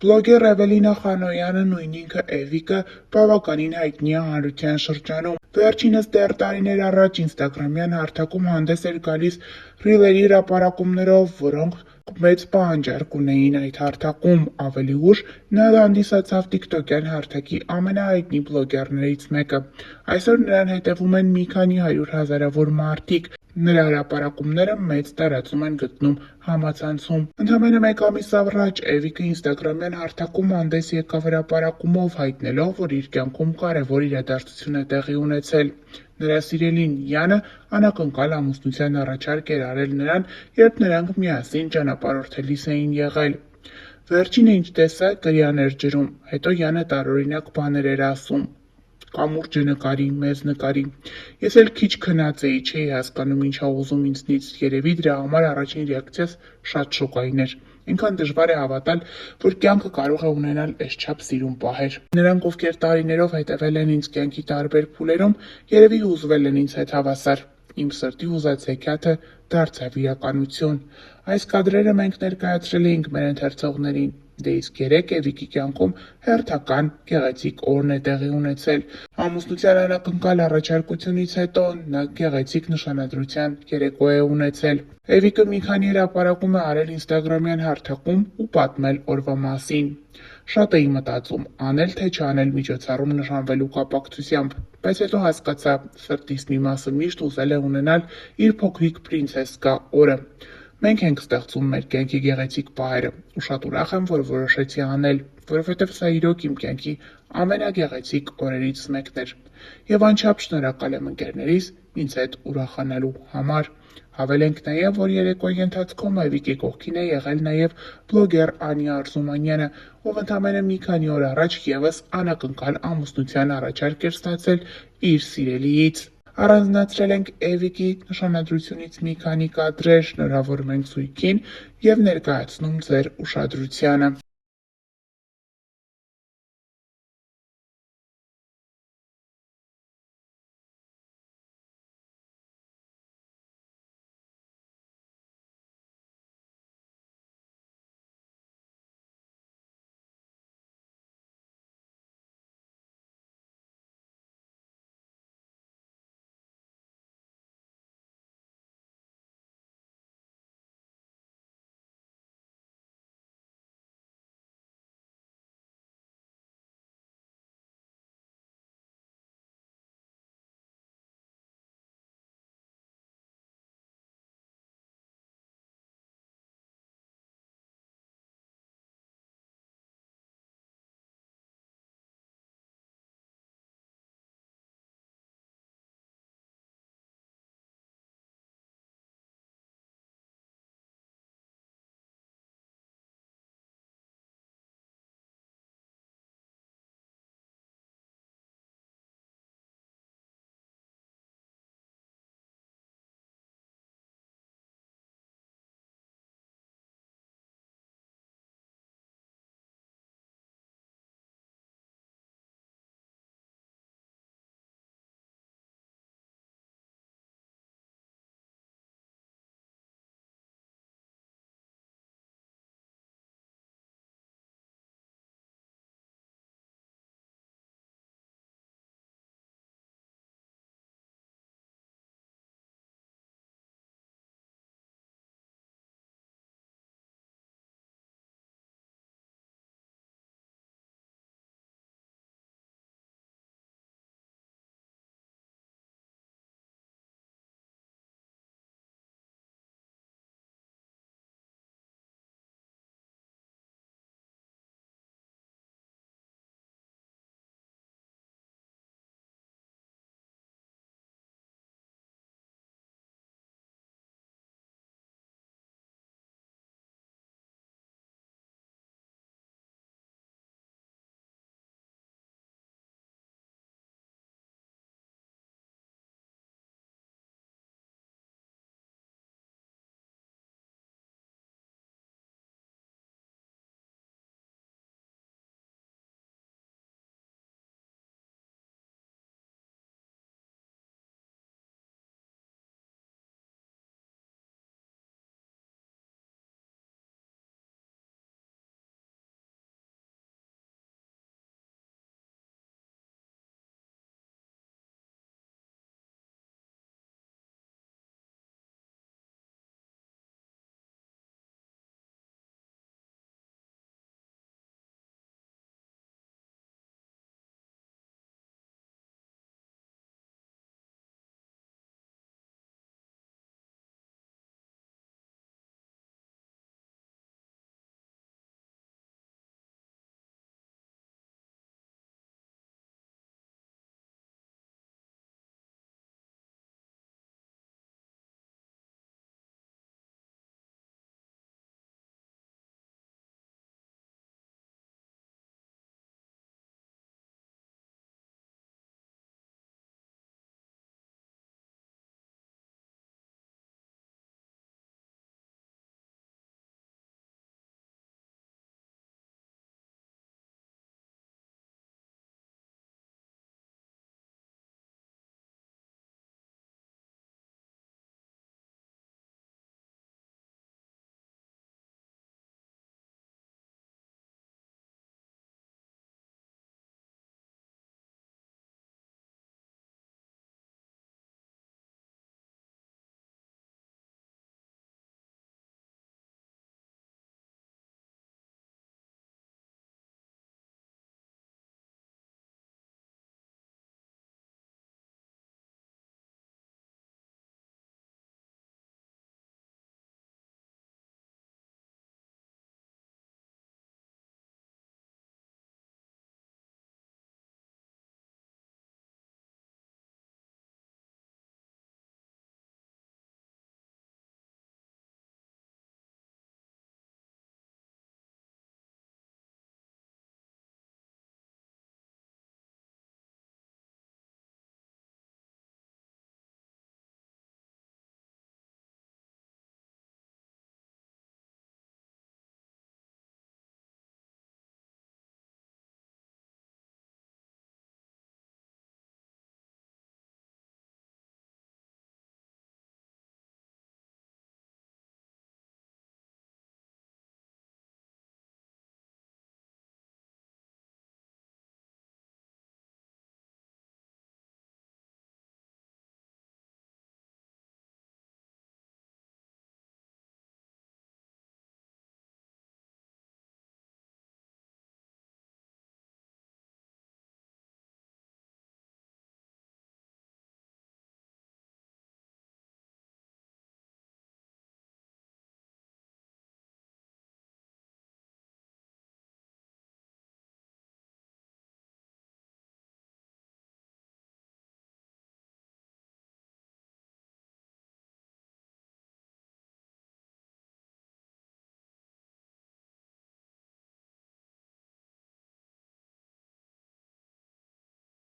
Բլոգեր Էվելինա Խանոյանը նույն ինքը Էվիկը բավականին հայտնի է հանրության շրջանում։ Վերջինս դեռ տարիներ առաջ ինստագրամյան հարթակում հանդես էր գալիս ռիլերի հրապարակումներով, որոնք մեծ պահանջարկ ունեին այդ հարթակում։ Ավելի ուշ նա հանդիսացավ տիկտոկյան հարթակի ամենահայտնի բլոգերներից մեկը։ Այսօր նրան հետևում են մի քանի 100,000-ավոր մարդիկ։ Նրա հրապարակումները մեծ տարածում են գտնում համացանցում։ Ընդամենը մեկ ամիս առաջ Էվիկը ինստագրամյան հարթակում հանդես եկավ հրապարակումով, հայտնելով, որ իր կյանքում կարևոր իրադարձություն է տեղի ունեցել։ Նրա սիրելին Յանը անակնկալ ամուսնության առաջարկ էր արել նրան, երբ նրանք միասին ճանապարհորդելիս էին եղել։ Վերջինը ինչ տեսա, կրյան էր ջրում, հետո Յանը տարօրինակ բաներ էր ասում։ Կամուրջը նկարի, մեզ նկարի։ Ես էլ քիչ քնած էի, չէի հասկանում ինչ ա ուզում ինձնից, երևի դրա համար առաջին ռեակցիաս շատ շոկային էր։ Այնքան դժվար է հավատալ, որ կյանքը կարող է ունենալ այսչափ սիրուն պահեր։ Նրանք, ովքեր տարիներով հետևել են ինձ կյանքի տարբեր փուլերում, երևի հուզվել են ինձ հետ հավասար։ Իմ սրտի ուզած հեքիաթը դարձավ իրականություն։ Այս կադրերը մենք ներկայացրել էինք մեր ընթերցողներին։ Դե իսկ երեկ Էվիկի կյանքում հերթական գեղեցիկ օրն է տեղի ունեցել։ Ամուսնության անակնկալ առաջարկությունից հետո նա գեղեցիկ նշանադրության երեկո է ունեցել։ Էվիկը մի քանի հրապարակում է արել ինստագրամյան հարթակում ու պատմել օրվա մասին։ Շատ էի մտածում՝ անել թե չանել միջոցառում նշանվելու կապակցությամբ, բայց հետո հասկացա՝ սրտիս մի մասը միշտ ուզել է ունենալ իր փոքրիկ պրինցեսկա օրը։ Մենք ենք ստեղծում մեր կյանքի գեղեցիկ պահերը, ու շատ ուրախ եմ, որ որոշեցի անել, որովհետև սա իրոք իմ կյանքի ամենագեղեցիկ օրերից մեկն էր։ Եվ անչափ շնորհակալ եմ ընկերներիս ինձ հետ ուրախանալու համար։ Հավելենք նաև, որ երեկոյի ընթացքում Էվիկի կողքին է եղել նաև բլոգեր Անիա Արզումանյանը, ով ընդամենը մի քանի օր առաջ ևս անակնկալ ամուսնության առաջարկ էր ստացել իր սիրելիից։ Առանձնացրել ենք Էվիկի նշանադրությունից մի քանի կադրեր, շնորհավորում ենք զույգին և ներկայացնում ձեր ուշադրությանը։